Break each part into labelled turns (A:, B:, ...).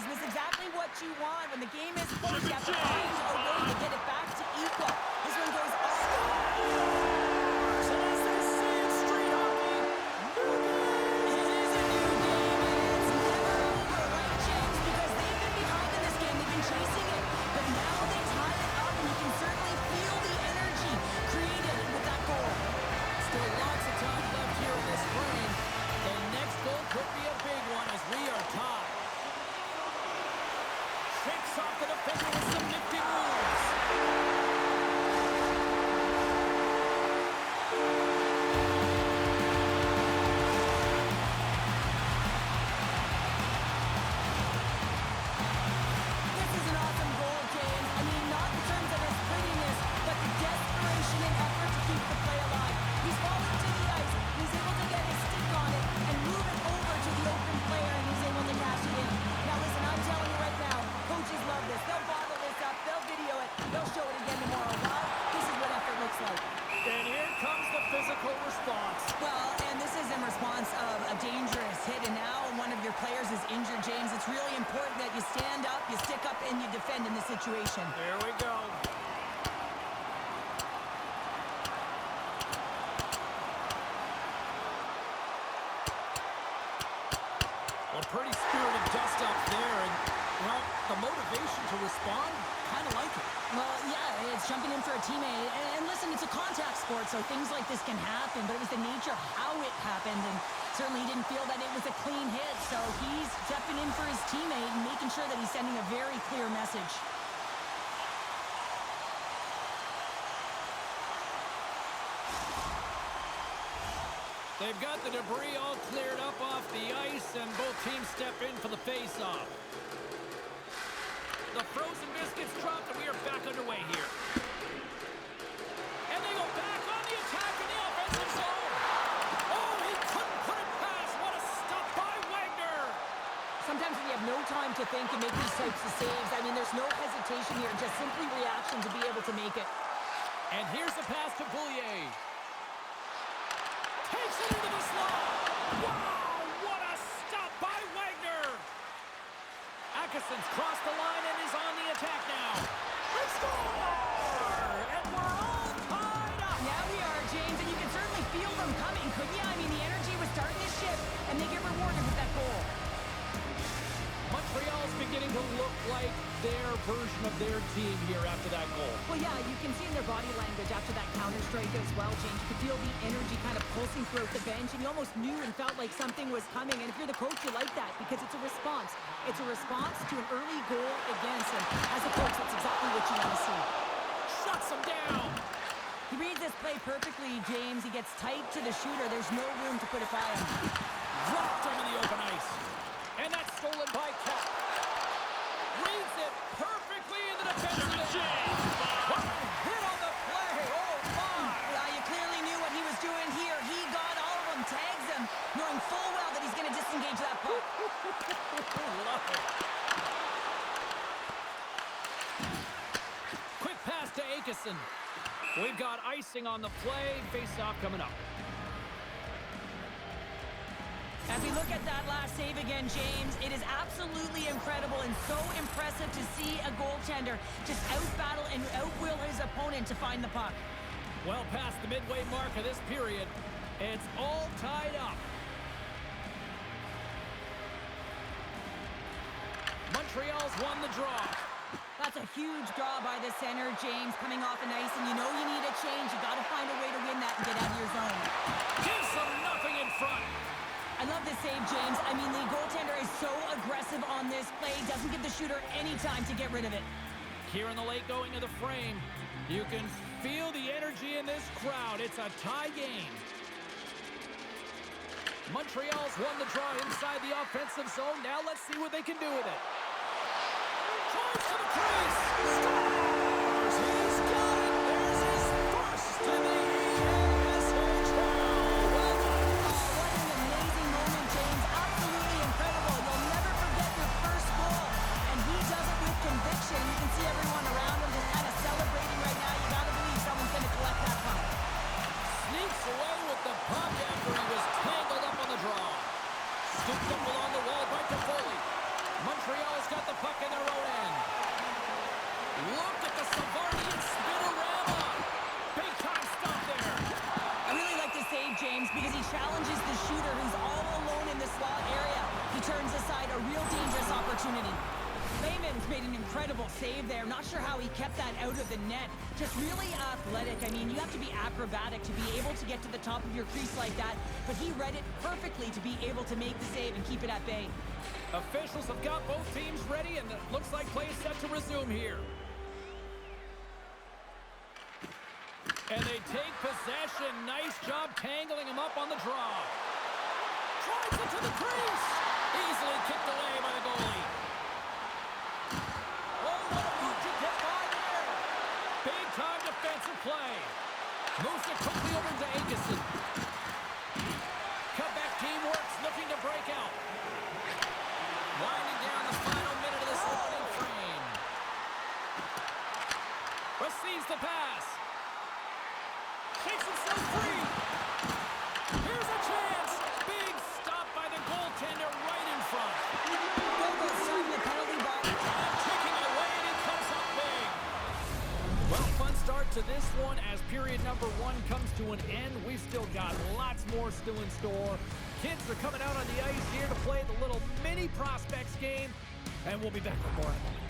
A: was exactly what you want. When the game is close, you have to find a way to get it back to equal. This one goes all the way.
B: So as they say in street hockey, new game.
A: It is a new game, and it's never over, right, James? Because they've been behind in this game. They've been chasing it. But now they tie it up, and you can certainly feel the energy created with that goal.
B: Still lots of time left here in this frame. The next goal could be a big one as we are tied. Shakes off the defender with some nifty moves.
A: This is an awesome goal, James. I mean, not in terms of his prettiness, but the desperation and effort to keep the play alive. He's falling to the ice. He's able to get his stick on it and move it over to the open player, and he's able to cash it in. Now, listen, I'm telling you right now, coaches love this. They'll bottle this up. They'll video it. They'll show it again tomorrow. Wow, this is what effort looks like.
B: And here comes the physical response.
A: Well, and this is in response of a dangerous hit, and now one of your players is injured, James. It's really important that you stand up, you stick up, and you defend in this situation.
B: Here we go. Well, pretty spirited dust up there, and, well, the motivation to respond, kind of like it.
A: Well, yeah, it's jumping in for a teammate. And listen, it's a contact sport, so things like this can happen, but it was the nature of how it happened, and certainly he didn't feel that it was a clean hit, so he's stepping in for his teammate and making sure that he's sending a very clear message.
B: They've got the debris all cleared up off the ice, and both teams step in for the face-off. The frozen biscuits dropped, and we are back underway here. And they go back on the attack in the offensive zone. Oh, he couldn't put it past. What a stop by Wagner.
A: Sometimes when you have no time to think and make these types of saves, I mean, there's no hesitation here, just simply reaction to be able to make it.
B: And here's the pass to Boulier. Takes it into the slot. Wow, what a stop by Wagner. Atkinson's crossed the line and is on the attack now. They score! And we're all tied up.
A: Yeah, we are, James, and you can certainly feel them coming, couldn't you? I mean, the energy was starting to shift, and they get rewarded with that goal.
B: Montreal's beginning to look like their version of their team here after that goal.
A: Well, yeah, you can see in their body language after that counter-strike as well, James. You could feel the energy kind of pulsing throughout the bench, and you almost knew and felt like something was coming. And if you're the coach, you like that because it's a response. It's a response to an early goal against him. As a coach, that's exactly what you want to see.
B: Shuts him down.
A: He reads this play perfectly, James. He gets tight to the shooter. There's no room to put it by him.
B: Dropped onto the open ice. And that's stolen by Cap. Reads it perfectly in the defensive end. What a hit on the play. Oh, my.
A: Well, you clearly knew what he was doing here. He got all of them, tags them, knowing full well that he's going to disengage that puck.
B: Love it. Quick pass to Aikison. We've got icing on the play. Face-off coming up.
A: As we look at that last save again, James, it is absolutely incredible and so impressive to see a goaltender just out-battle and out-will his opponent to find the puck.
B: Well past the midway mark of this period, it's all tied up. Montreal's won the draw.
A: That's a huge draw by the center, James, coming off an ice, and you know you need a change. You got to find a way to win that and get out of your zone.
B: Gives them nothing in front.
A: I love this save, James. I mean, the goaltender is so aggressive on this play. Doesn't give the shooter any time to get rid of it.
B: Here in the late going of the frame, you can feel the energy in this crowd. It's a tie game. Montreal's won the draw inside the offensive zone. Now let's see what they can do with it. Drives to the crease. Scores! He's got it. There's his first in the
A: conviction. You can see everyone around him just kind of celebrating right now. You got to believe someone's going to collect that puck.
B: Sneaks away with the puck after he was tangled up on the draw. Scooped up along the wall by Toffoli. Montreal Montreal's got the puck in their own end. Look at the Savardian spinorama. Big time stop there.
A: I really like the save, James, because he challenges the shooter who's all alone in the slot area. He turns aside a real dangerous opportunity. Lehman's made an incredible save there. Not sure how he kept that out of the net. Just really athletic. I mean, you have to be acrobatic to be able to get to the top of your crease like that, but he read it perfectly to be able to make the save and keep it at bay.
B: Officials have got both teams ready, and it looks like play is set to resume here. And they take possession. Nice job tangling him up on the draw. Drives it to the crease. Easily kicked away by the goalie. Oh, what a move to get by there. Big time defensive play. Moves it quickly over to Akeson. Cutback team works, looking to break out. Winding down the final minute of this opening frame. Receives the pass. Takes himself free. Here's a chance. Big stop by the goaltender right in front.
A: Gogo's time the penalty box.
B: And kicking away, and he comes up big. Well, fun start to this one as period number 1 comes to an end. We've still got lots more still in store. Kids are coming out on the ice here to play the little mini prospects game, and we'll be back with more in a moment.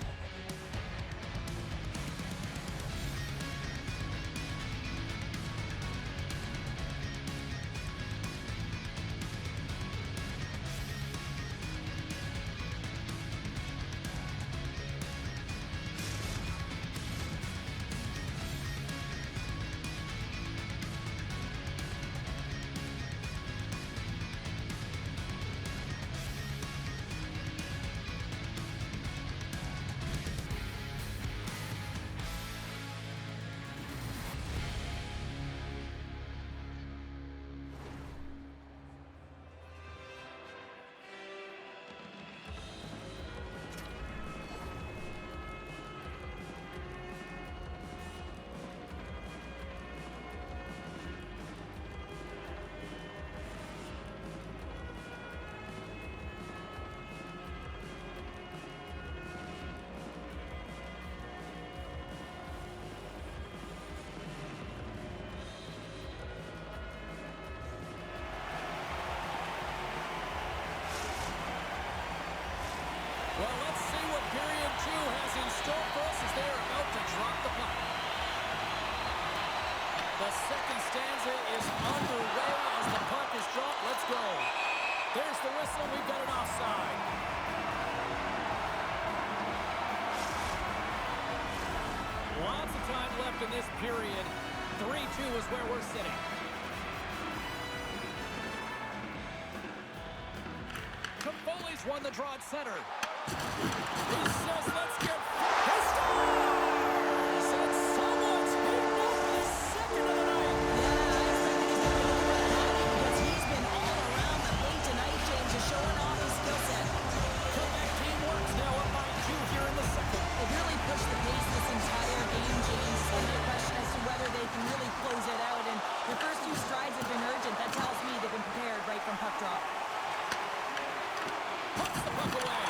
B: Well, let's see what period 2 has in store for us as they are about to drop the puck. The second stanza is underway as the puck is dropped. Let's go. There's the whistle. We've got an offside. Lots of time left in this period. 3-2 is where we're sitting. Foley's won the draw at center. He says, let's get... He scores! And someone's hitting up the second of the night.
A: Because he's been all around the plate tonight, James, is showing off his skill set.
B: Comeback team works now up by 2 here in the second.
A: They really pushed the pace this entire game, James. It's going to be a question as to whether they can really close it out. And the first 2 strides have been urgent. That tells me they've been prepared right from puck drop.
B: Puts the puck away.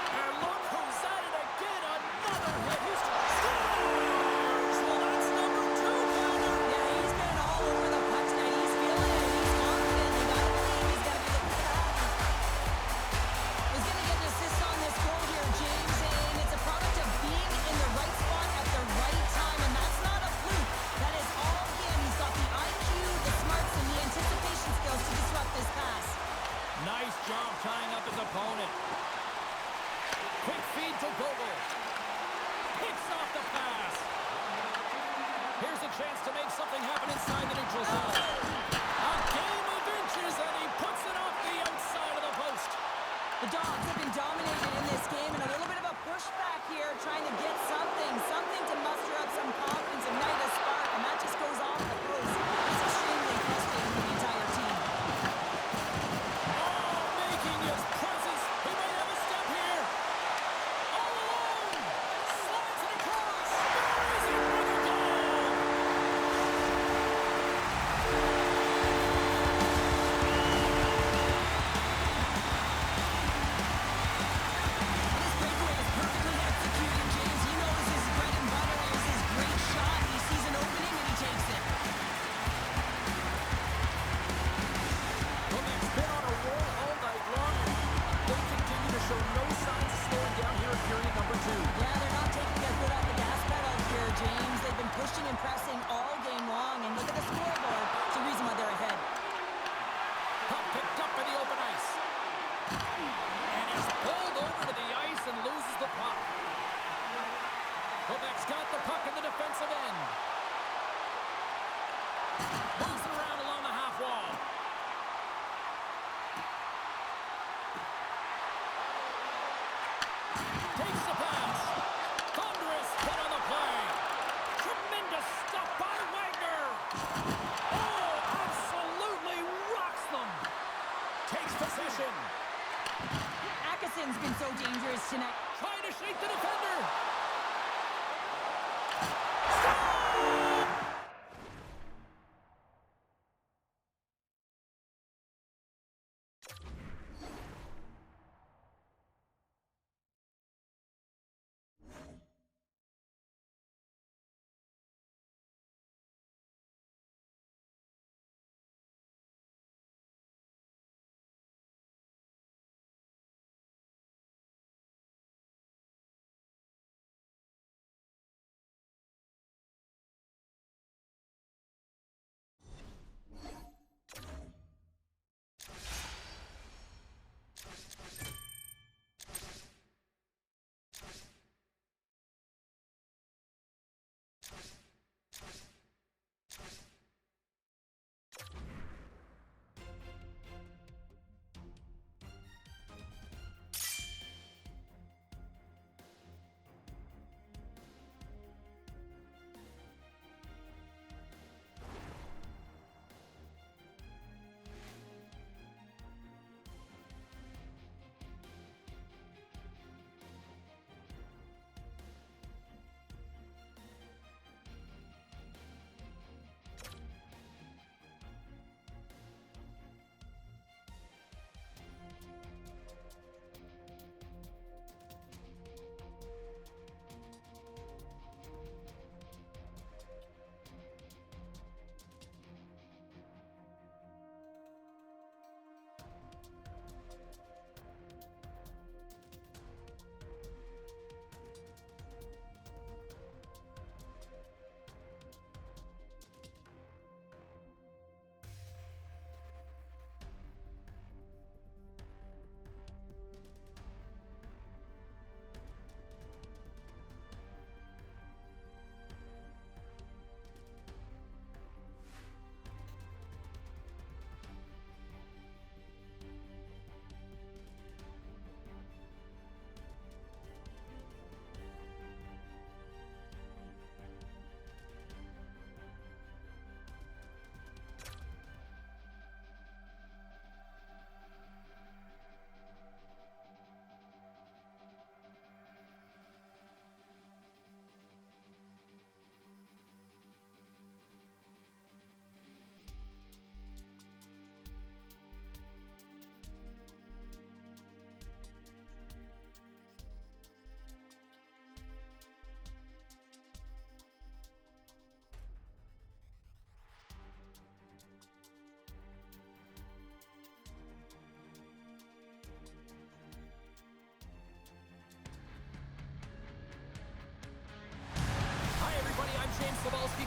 B: And look who's at it again. Another hit. He scores! Well, that's number 2, Connor.
A: Yeah, he's been all over the puck tonight. He's feeling it. He's confident. They got to believe he's got to be looking for that. He's going to get an assist on this goal here, James. And it's a product of being in the right spot at the right time. And that's not a fluke. That is all him. He's got the IQ, the smarts, and the anticipation skills to disrupt this pass.
B: Nice job tying up his opponent. Quick feed to Gogo. Picks off the pass. Here's a chance to make something happen inside the neutral zone. A game of inches, and he puts it off the outside of the post.
A: The Dogs have been dominated in this game, and a little bit of a pushback here, trying to get something to muster up some confidence, ignite a spark, and that just goes off the post. It's extremely frustrating for the entire team.
B: Making his presence. He may have a step here. All alone. Slides it across. Buries it for the goal.
A: This
B: Quebec's got the puck in the defensive end. Moves it around along the half wall. Takes the pass. Thunderous hit on the play. Tremendous stop by Wagner. Oh, absolutely rocks them. Takes possession.
A: Atkinson's been so dangerous tonight.
B: Trying to shake the defender.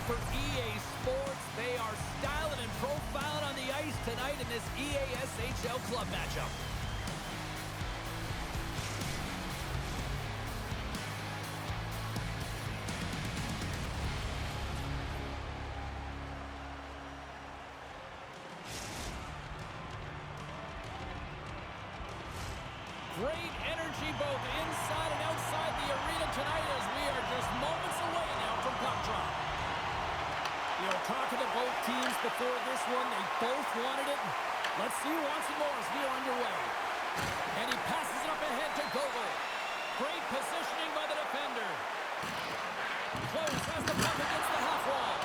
B: For EA Sports, they are styling and profiling on the ice tonight in this EASHL club matchup. Great energy both inside and outside the arena tonight as we are just moments away now from puck drop. You know, talking to both teams before this one, they both wanted it. Let's see who wants it more as we are underway. And he passes it up ahead to Gogol. Great positioning by the defender. Close has the puck against the half wall.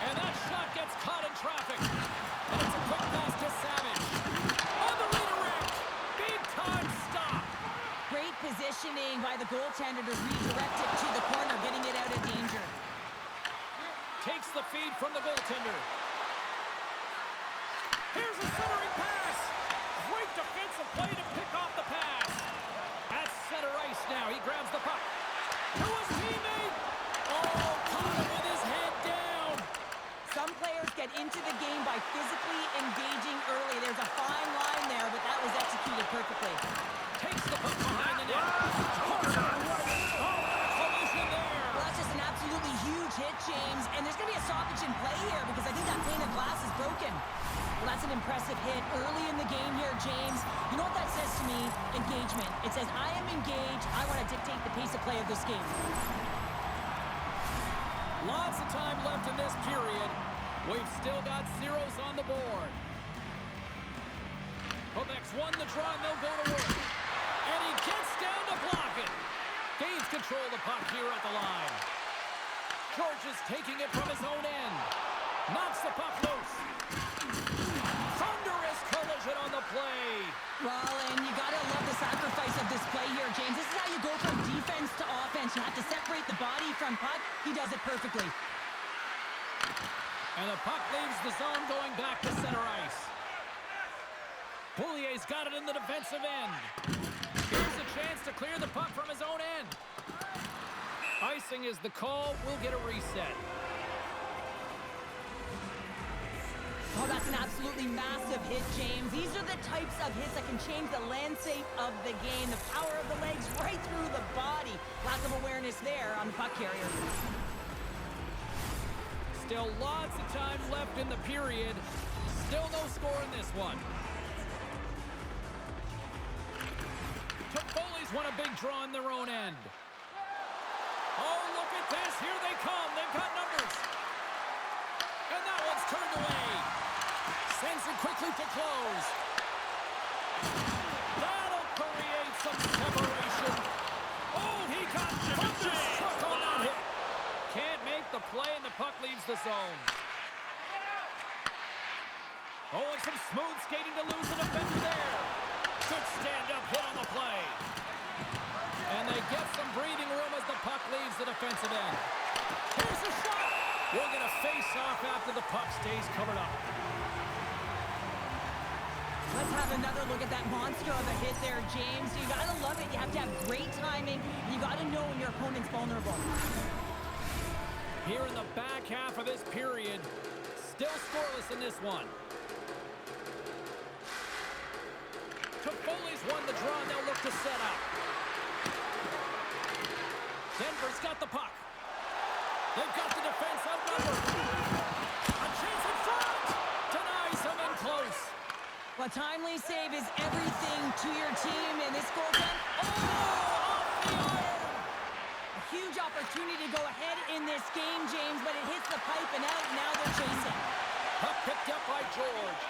B: And that shot gets caught in traffic. And it's a quick pass to Savage. On the redirect. Big time stop.
A: Great positioning by the goaltender to redirect it to the corner, getting it out of danger.
B: Takes the feed from the goaltender. Here's a centering pass. Great defensive play to pick off the pass. At center ice now. He grabs the puck. To his teammate. Oh, caught him with his head down.
A: Some players get into the game by physically engaging early. There's a fine line there, but that was executed perfectly.
B: Takes the puck behind the net. Hooks it right. Oh, collision there.
A: Well, play of this game.
B: Lots of time left in this period. We've still got zeros on the board. Quebec's won the draw, and they'll go to work. And he gets down to block it. Gains control of the puck here at the line. George is taking it from his own end. Knocks the puck loose. Thunderous collision on the play.
A: Well, and you got to love the sacrifice of this play here, James. This is how you go from defense to offense. You have to separate the body from puck. He does it perfectly.
B: And the puck leaves the zone going back to center ice. Boulier's got it in the defensive end. Here's a chance to clear the puck from his own end. Icing is the call. We'll get a reset.
A: Oh, that's an absolutely massive hit, James. These are the types of hits that can change the landscape of the game. The power of the legs right through the body. Lack of awareness there on the puck carrier.
B: Still lots of time left in the period. Still no score in this one. Toffoli's won a big draw in their own end. Oh, look at this. Here they come. They've got numbers. And that one's turned away. Sends it quickly to close. That'll create some separation. Oh, he got thunderstruck on that hit. Can't make the play, and the puck leaves the zone. Oh, and some smooth skating to lose the defender there. Good stand-up hit on the play. And they get some breathing room as the puck leaves the defensive end. Here's a shot. We'll get a face-off after the puck stays covered up.
A: Let's have another look at that monster of a hit there, James. You got to love it. You have to have great timing. You got to know when your opponent's vulnerable.
B: Here in the back half of this period, still scoreless in this one. Toffoli's won the draw, and they'll look to set up. Denver's got the puck. They've got the defense outnumbered. A chance in front! Denies him in close.
A: Well, timely save is everything to your team, and this goaltender, off the iron! A huge opportunity to go ahead in this game, James, but it hits the pipe and out. Now they're chasing.
B: Puck picked up by George.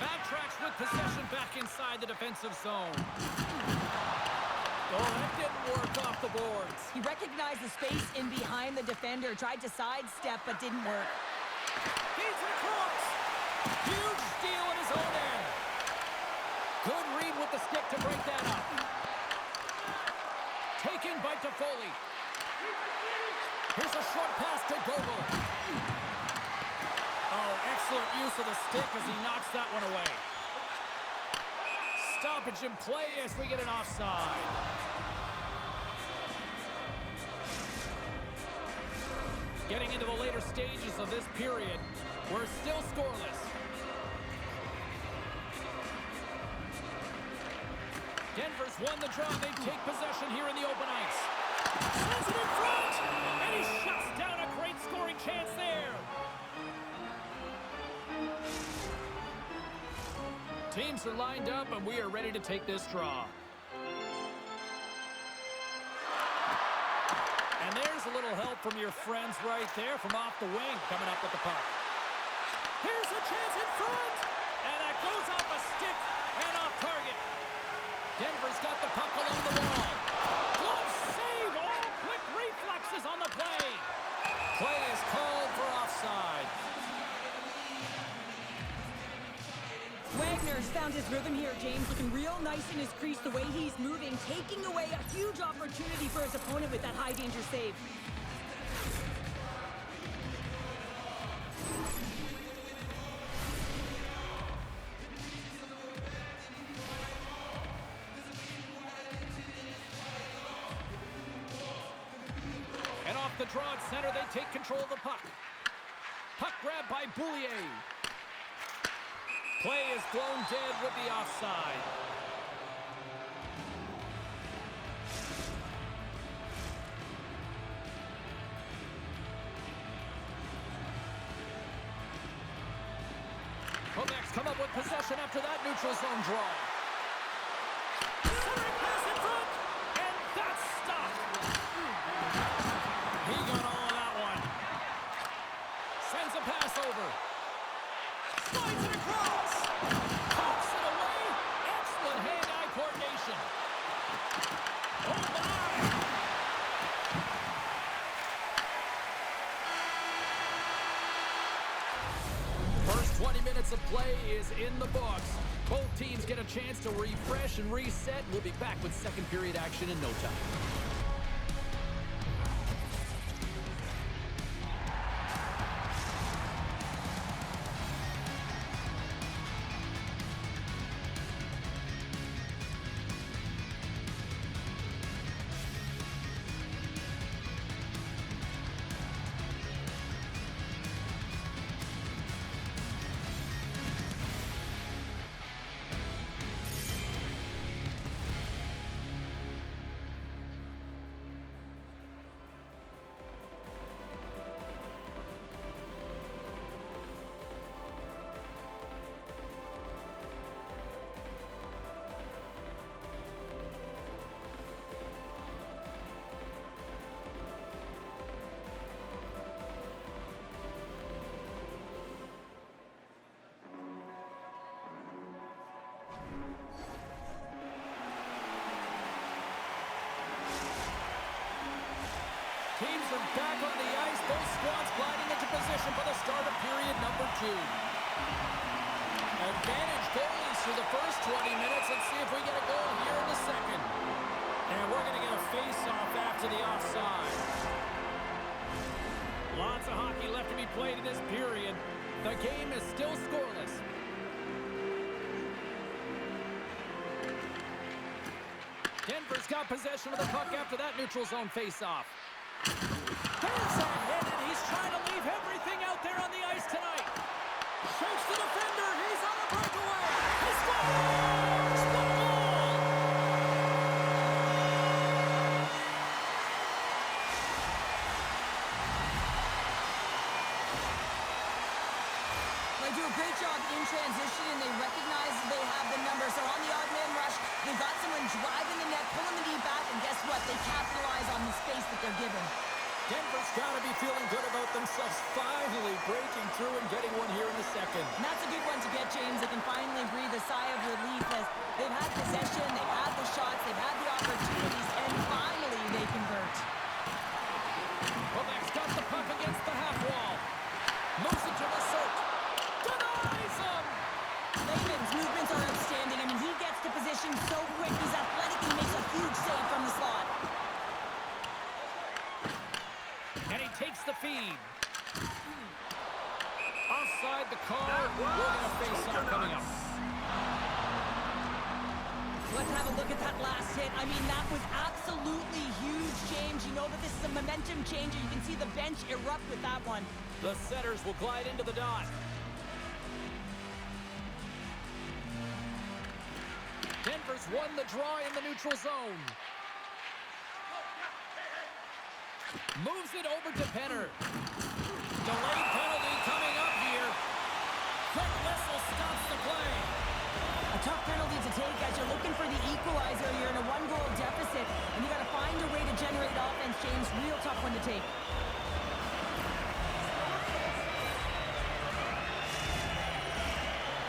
B: Backtracks with possession back inside the defensive zone. Oh, that didn't work off the boards.
A: He recognized the space in behind the defender, tried to sidestep, but didn't work.
B: He's across. Huge steal at his own end. Good read with the stick to break that up. Taken by Toffoli. Here's a short pass to Gogol. Oh, excellent use of the stick as he knocks that one away. Stoppage in play as we get an offside. Getting into the later stages of this period, we're still scoreless. Denver's won the draw. They take possession here in the open ice. Sends it in front! And he shuts down a great scoring chance there. Teams are lined up, and we are ready to take this draw. And there's a little help from your friends right there from off the wing coming up with the puck. Here's a chance in front! And that goes off a stick and off target. Denver's got the puck along the wall. Glove save! All quick reflexes on the play. Play is called for offside.
A: Wagner's found his rhythm here, James. Looking real nice in his crease, the way he's moving, taking away a huge opportunity for his opponent with that high-danger save.
B: And off the draw at center, they take control of the puck. Puck grab by Boulier. Play is blown dead with the offside. Quebec's come up with possession after that neutral zone draw. Centering pass in front, and that's stopped. is in the books. Both teams get a chance to refresh and reset. We'll be back with second period action in no time. Teams are back on the ice. Both squads gliding into position for the start of period number 2. Advantage goalies through the first 20 minutes. Let's see if we get a goal here in the second. And we're going to get a face-off after the offside. Lots of hockey left to be played in this period. The game is still scoreless. Denver's got possession of the puck after that neutral zone face-off. There's that hit, and he's trying to leave everything out there on the ice tonight. Shakes the defender. He's on a breakaway. He scores! What a goal!
A: They do a great job in transition, and they recognize they have the number. So on the odd man rush, they've got someone driving the net, pulling the knee back, and guess what? They capitalize on the space that they're given.
B: Denver's got to be feeling good about themselves, finally breaking through and getting one here in the second.
A: And that's a good one to get, James. They can finally breathe a sigh of relief as they've had possession, they've had the shots, they've had the opportunities, and finally they convert.
B: Quebec's got the puck against the half wall. Moves it to Lassert. Denies him!
A: Lehman's movements are outstanding. I mean, he gets to position so quick. He's athletic and makes a huge save from the slot.
B: And he takes the feed. Offside the call. We're going to face off coming up.
A: Let's have a look at that last hit. I mean, that was absolutely huge, James. You know that this is a momentum changer. You can see the bench erupt with that one.
B: The setters will glide into the dot. Denver's won the draw in the neutral zone. Moves it over to Penner. Delayed penalty coming up here. Quick whistle stops the play.
A: A tough penalty to take as you're looking for the equalizer. You're in a one-goal deficit, and you got to find a way to generate offense, James. Real tough one to take.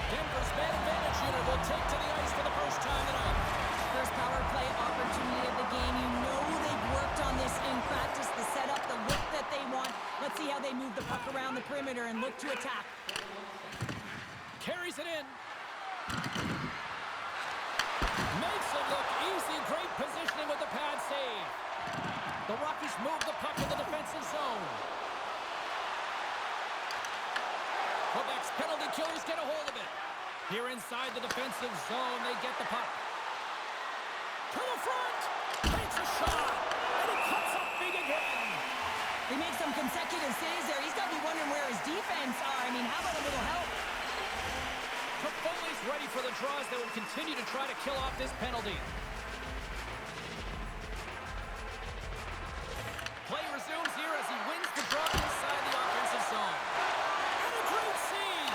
B: Denver's man advantage unit will take to the ice for the first time tonight.
A: First power play opportunity of the game. You know they've worked on this in practice, the setup, the look that they want. Let's see how they move the puck around the perimeter and look to attack.
B: Carries it in. Makes it look easy. Great positioning with the pad save. The Rockies move the puck in the defensive zone. Quebec's penalty killers get a hold of it. Here inside the defensive zone, they get the puck. To the front. Takes a shot. And he cuts up big again.
A: They make some consecutive saves there. He's got to be wondering where his defense are. I mean, how about a little help?
B: Toffoli's ready for the draws that will continue to try to kill off this penalty. Play resumes here as he wins the draw inside the offensive zone. And a great save!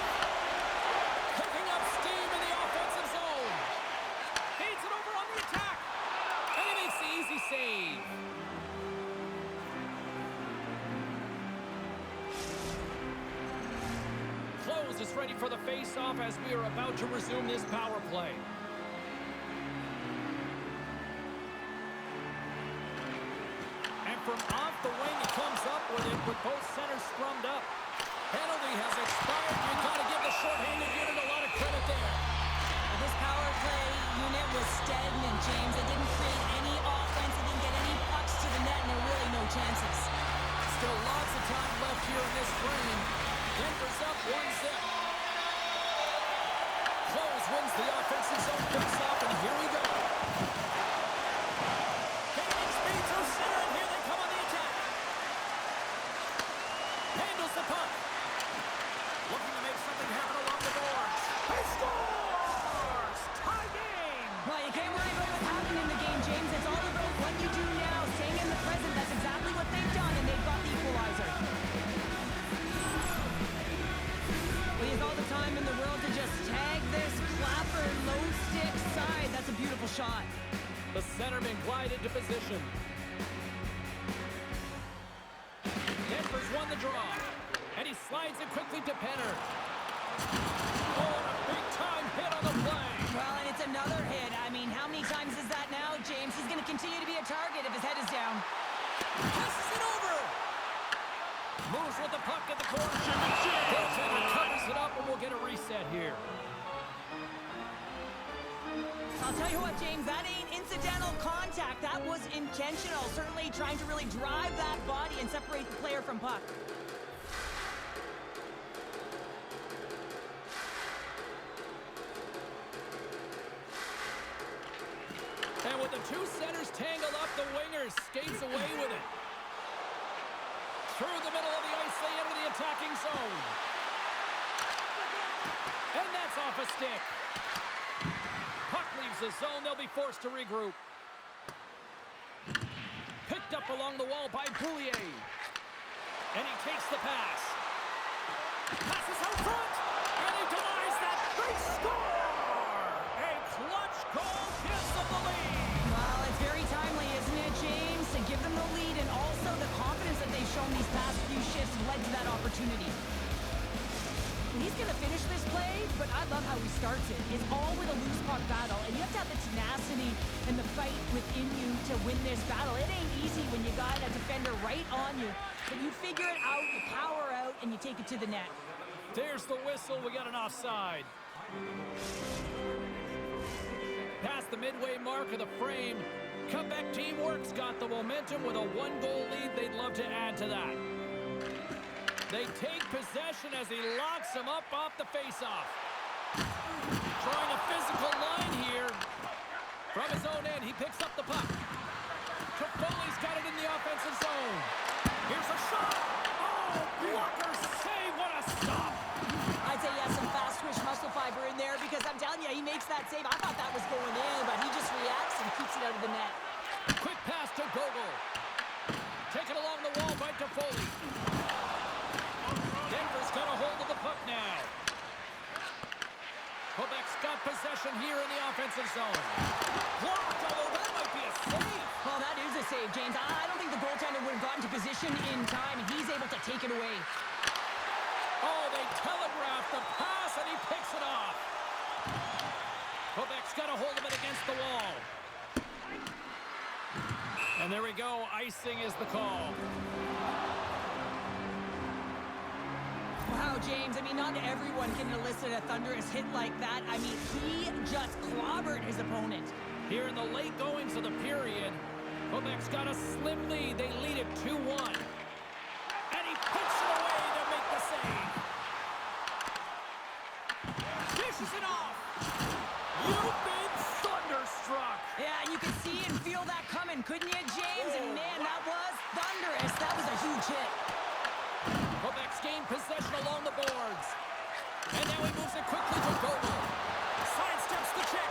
B: Picking up steam in the offensive zone. Feeds it over on the attack. And he makes the easy save. Close is ready for the face-off as we are about to resume this power play. And from off the wing, he comes up with it with both centers scrummed up. Penalty has expired. You've got to give the shorthanded unit a lot of credit there.
A: Well, this power play unit was stagnant, James. It didn't create any offense. It didn't get any pucks to the net, and there were really no chances.
B: Still lots of time left here in this frame. Denver's up 1-0. Close wins the offensive zone face-off, and here we go. Gaining speed through center, and here they come on the attack. Handles the puck. Looking to make something happen along the boards. He scores! Tie game!
A: Well, you can't worry about what's happening in the game, James. It's all about what you do now, staying in the present. That's exactly what they've done, and they've got the equalizer. Well, he has all the time in the world to just tag this clapper low stick side. That's a beautiful shot.
B: The centerman glided to position. Denver's won the draw. And he slides it quickly to Penner. Oh, a big-time hit on the play.
A: Well, and it's another hit. I mean, how many times is that now, James? He's going to continue to be a target if his head is down.
B: Passes it over. Moves with the puck at the corner. Goaltender covers it up, and we'll get a reset here.
A: I'll tell you what, James, that ain't incidental contact. That was intentional. Certainly trying to really drive that body and separate the player from puck.
B: And with the two centers tangled up, the winger skates away with it. Through the middle of the ice, they enter the attacking zone. And that's off a stick. Puck leaves the zone. They'll be forced to regroup. Picked up along the wall by Boulier. And he takes the pass. Passes out front. And he denies that. They score! A clutch goal gives them the lead.
A: Well, it's very timely, isn't it, James? To give them the lead, and also the confidence that they've shown these past few shifts led to that opportunity. He's going to finish this play, but I love how he starts it. It's all with a loose puck battle, and you have to have the tenacity and the fight within you to win this battle. It ain't easy when you got a defender right on you, but you figure it out, you power out, and you take it to the net.
B: There's the whistle. We got an offside. Past the midway mark of the frame, comeback teamwork's got the momentum with a one-goal lead. They'd love to add to that. They take possession as he locks him up off the faceoff. Drawing a physical line here. From his own end, he picks up the puck. Toffoli's got it in the offensive zone. Here's a shot. Oh, blockers save. What a stop.
A: I'd say he has some fast twitch muscle fiber in there because I'm telling you, he makes that save. I thought that was going in, but he just reacts and keeps it out of the net.
B: Quick pass to Gogol. Taken along the wall by Toffoli. Denver's got a hold of the puck now. Quebec's got possession here in the offensive zone. Blocked, although that might be a save.
A: Well, that is a save, James. I don't think the goaltender would have gotten to position in time, and he's able to take it away.
B: Oh, they telegraphed the pass, and he picks it off. Quebec's got a hold of it against the wall. And there we go. Icing is the call.
A: Wow, James, I mean, not everyone can elicit a thunderous hit like that. I mean, he just clobbered his opponent.
B: Here in the late goings of the period, Quebec's got a slim lead. They lead it 2-1. And he puts it away to make the save. Dishes it off. You've been thunderstruck.
A: Yeah, and you could see and feel that coming, couldn't you, James? And man, that was thunderous. That was a huge hit.
B: Quebec's gained possession along the boards. And now he moves it quickly to Gogol. Sidesteps the check.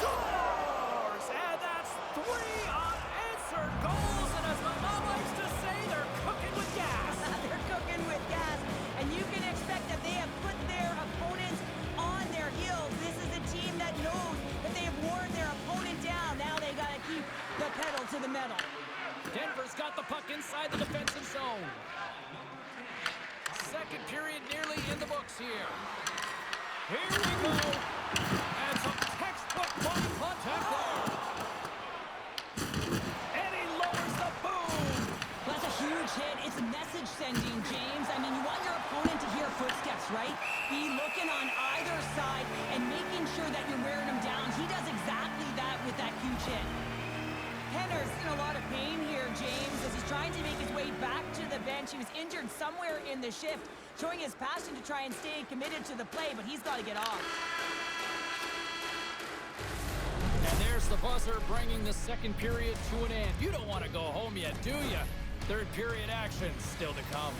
B: Scores! And that's 3 unanswered goals. And as my mom likes to say, they're cooking with gas.
A: They're cooking with gas. And you can expect that they have put their opponents on their heels. This is a team that knows that they have worn their opponent down. Now they got to keep the pedal to the metal.
B: Denver's got the puck inside the defensive zone. Second period nearly in the books here. Here we go. And some textbook body contact there. And he lowers the boom.
A: That's a huge hit. It's message sending, James. I mean, you want your opponent to hear side and making sure that you're wearing him down. He does exactly that with that huge hit. Henner's in a lot of pain here, James, as he's trying to make his way back to the bench. He was injured somewhere in the shift, showing his passion to try and stay committed to the play, but he's got to get off.
B: And there's the buzzer bringing the second period to an end. You don't want to go home yet, do you? Third period action still to come.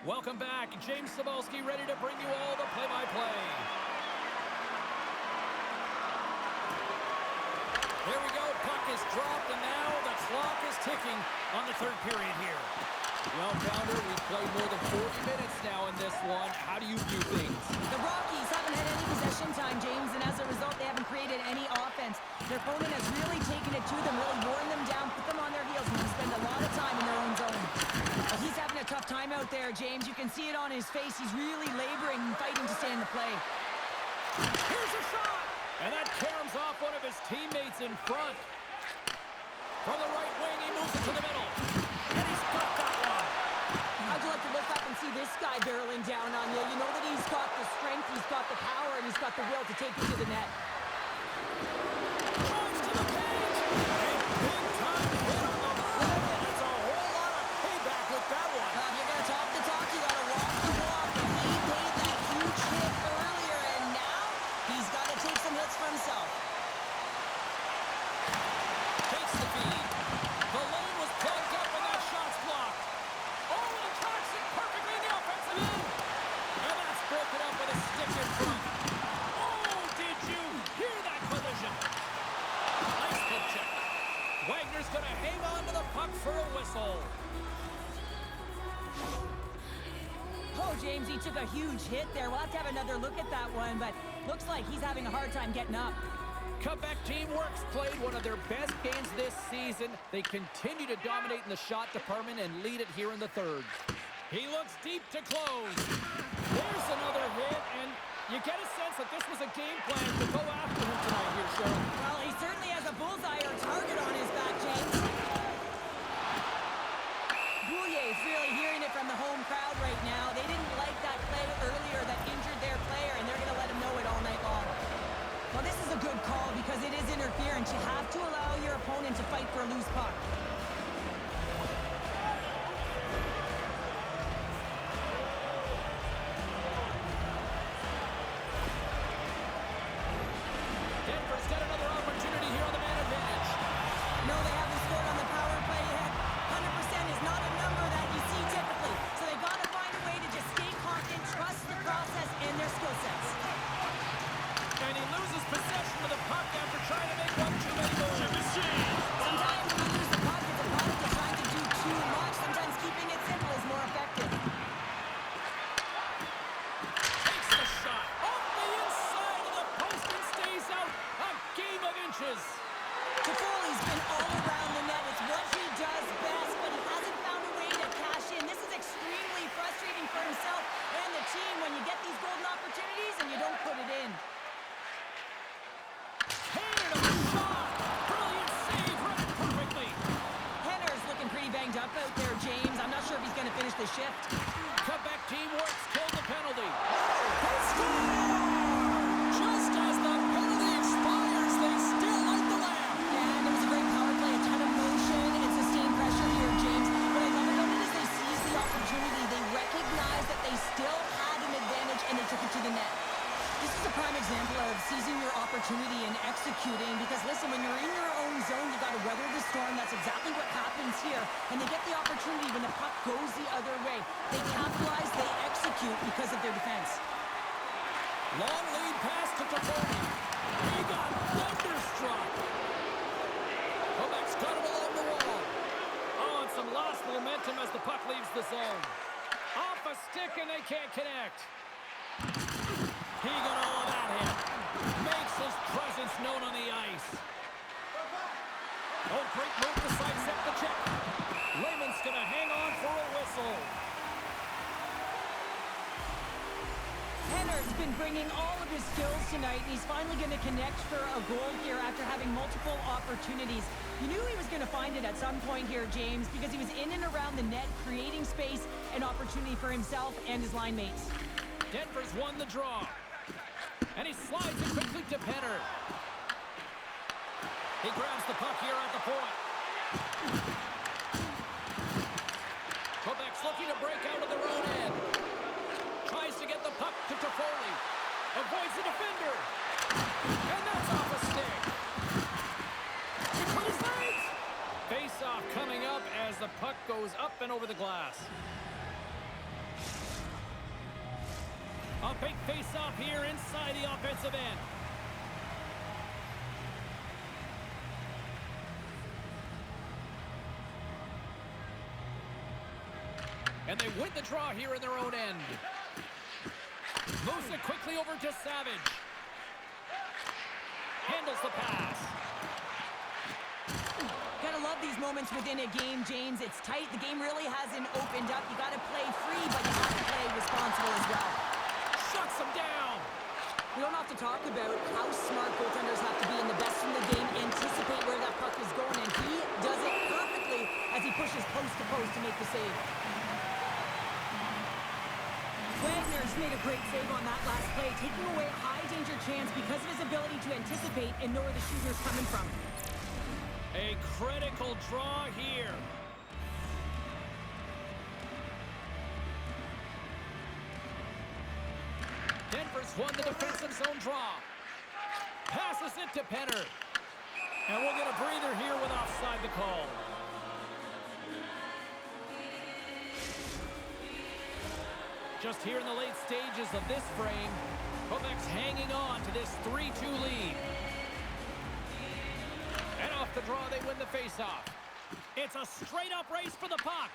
B: Welcome back. James Cybulski ready to bring you all the play-by-play. Here we go. Puck is dropped, and now the clock is ticking on the third period here. Well, Pounder, we've played more than 40 minutes now in this one. How do you view things?
A: The Rockies haven't had any possession time, James, and as a result, they haven't created any offense. Their opponent has really taken it to them, really worn them down, put them on their heels, and spend a lot of time in their own zone. He's having a tough time out there, James. You can see it on his face. He's really laboring and fighting to stay in the play.
B: Here's a shot! And that caroms off one of his teammates in front. From the right wing, he moves it to the middle. And he's got that one.
A: How'd you like to look up and see this guy barreling down on you? You know that he's got the strength, he's got the power, and he's got the will to take it to the net.
B: Drives to the cage. A big-time hit on the move. That's a whole lot of payback with that one.
A: If you're going to talk the talk, you got to walk the walk. And he paid that huge hit earlier, and now he's got to take some hits for himself.
B: Takes the feed. The lane was plugged up and that shot's blocked. Oh, and tracks it perfectly in the offensive end. And that's broken up with a stick in front. Oh, did you hear that collision? Nice hit check. Wagner's going to hang on to the puck for a whistle.
A: Oh, James, he took a huge hit there. We'll have to have another look at that one, but looks like he's having a hard time getting up.
B: Quebec Teamworks played one of their best games this season. They continue to dominate in the shot department and lead it here in the third. He looks deep to close. There's another hit, and you get a sense that this was a game plan to go after him tonight here, Cheryl.
A: Well, he certainly has a bullseye or target on his back, James. Bouyer's really hearing it from the home crowd right now. They didn't like that play earlier that injured their player, and they're going to let him know it all night long. Well, this is a good call because it is interference. You have to allow your opponent to fight for a loose puck.
B: Denver's got another opportunity here on the man advantage.
A: No, they haven't scored on the power play yet. 100% is not a number that you see typically. So they've got to find a way to just stay confident, trust the process and their skill sets.
B: And he loses possession of the puck after trying to make one too many moves.
A: Sometimes when you lose the puck, it's a product of trying to do too much. Sometimes keeping it simple is more effective.
B: Takes the shot off the inside of the post and stays out a game of inches.
A: Toffoli's been all around the net. It's what he does best, but he hasn't found a way to cash in. This is extremely frustrating for himself and the team when you get these golden opportunities and you don't put it in.
B: Hated of the shot. Brilliant save, read it perfectly.
A: the shift.
B: Quebec teamwork's killed the penalty. They score! Just as the penalty expires, they still light the lamp.
A: And it was a great power play, a ton of motion and sustained pressure here, James. What I love about it is they seized the opportunity. They recognized that they still had an advantage, and they took it to the net. This is a prime example of seizing your opportunity and executing because, listen, when you're in your own zone, you got to weather the storm. That's exactly what happens here. And they get the opportunity when the puck goes the other way. They capitalize, they execute because of their defense.
B: Long lead pass to Toffoli. He got thunderstruck. Quebec's got him along the wall. Oh, and some lost momentum as the puck leaves the zone. Off a stick, and they can't connect. He got all of that hit. Makes his presence known on the ice. Oh, great move to sidestep the check. Lehman's going to hang on for a whistle.
A: Henner's been bringing all of his skills tonight, and he's finally going to connect for a goal here after having multiple opportunities. You knew he was going to find it at some point here, James, because he was in and around the net, creating space and opportunity for himself and his line mates.
B: Denver's won the draw. And he slides it quickly to Penner. He grabs the puck here at the point. Quebec's looking to break out of their own end. Tries to get the puck to Toffoli. Avoids the defender. And that's off a stick. Between his legs. Face-off coming up as the puck goes up and over the glass. A big face-off here inside the offensive end. And they win the draw here in their own end. Moves it quickly over to Savage. Handles the pass.
A: Gotta love these moments within a game, James. It's tight. The game really hasn't opened up. You gotta play free, but you have to play responsible as well.
B: Shuts him down.
A: We don't have to talk about how smart goaltenders have to be and the best in the game anticipate where that puck is going, and he does it perfectly as he pushes post to post to make the save. Wagner's made a great save on that last play, taking away a high-danger chance because of his ability to anticipate and know where the shooter's coming from.
B: A critical draw here. Denver's won the defensive zone draw. Passes it to Penner. And we'll get a breather here with offside the call. Just here in the late stages of this frame, Quebec's hanging on to this 3-2 lead. And off the draw, they win the faceoff. It's a straight-up race for the puck.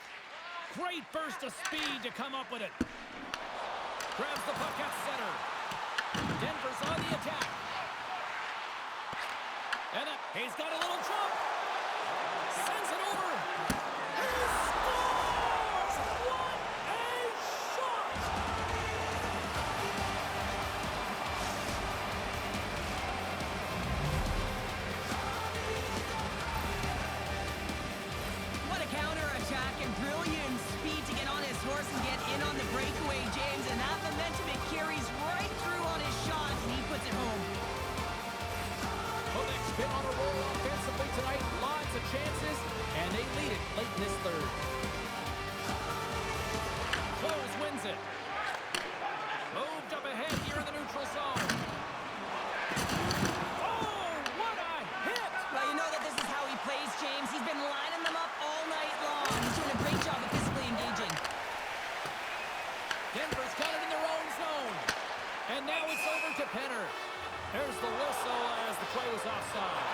B: Great burst of speed to come up with it. Grabs the puck at center. Denver's on the attack. And he's got a little jump. Sends it over. He scores! What a shot!
A: What a counter-attack and brilliant speed to get on his horse and get in on the breakaway, James. And that momentum, it carries right through on his shot, and he puts it home.
B: Quebec's been on a roll offensively tonight. Lots of chances, and they lead it late in this third. Close wins it. Moved up ahead here in the neutral zone. Oh, what a hit!
A: Well, you know that this is how he plays, James. He's been lining them up all night long. He's doing a great job of physically engaging.
B: Denver's got it in their own zone. And now it's over to Penner. There's the whistle as the play was offside.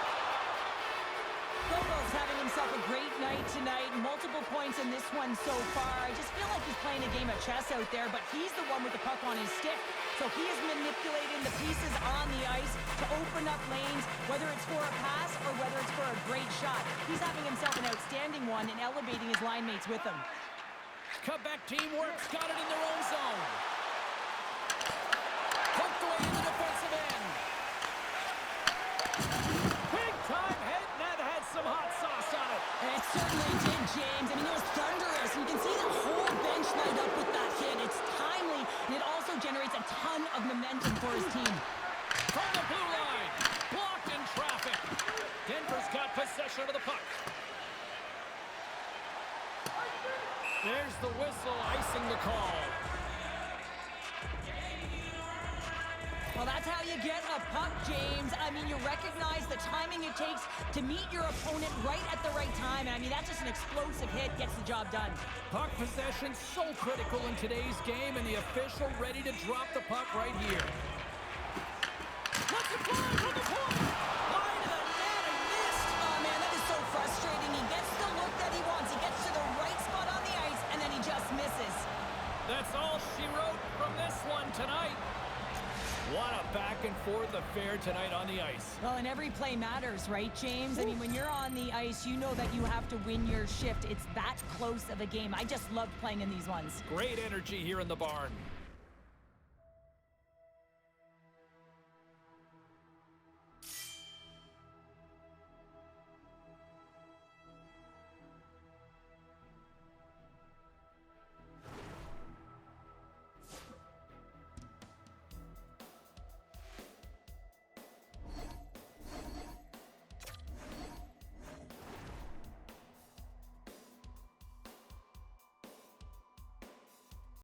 A: Gogo's having himself a great night tonight. Multiple points in this one so far. I just feel like he's playing a game of chess out there, but he's the one with the puck on his stick. So he is manipulating the pieces on the ice to open up lanes, whether it's for a pass or whether it's for a great shot. He's having himself an outstanding one and elevating his line mates with him.
B: Quebec teamwork's got it in their own zone. Poked away in the defensive end. Big time hit, and that had some hot sauce on it.
A: And it certainly did, James. I mean, it was thunderous. You can see the whole bench generates a ton of momentum for his team.
B: From the blue line, blocked in traffic. Denver's got possession of the puck. There's the whistle, icing the call.
A: Well, that's how you get a puck, James. I mean, you recognize the timing it takes to meet your opponent right at the right time. And I mean, that's just an explosive hit, gets the job done.
B: Puck possession so critical in today's game, and the official ready to drop the puck right here. Let's it fly from the point!
A: Line of the net and missed. Oh, man, that is so frustrating. He gets the look that he wants. He gets to the right spot on the ice, and then he just misses.
B: That's all she wrote from this one tonight. What a back-and-forth affair tonight on the ice.
A: Well, and every play matters, right, James? I mean, when you're on the ice, you know that you have to win your shift. It's that close of a game. I just love playing in these ones.
B: Great energy here in the barn.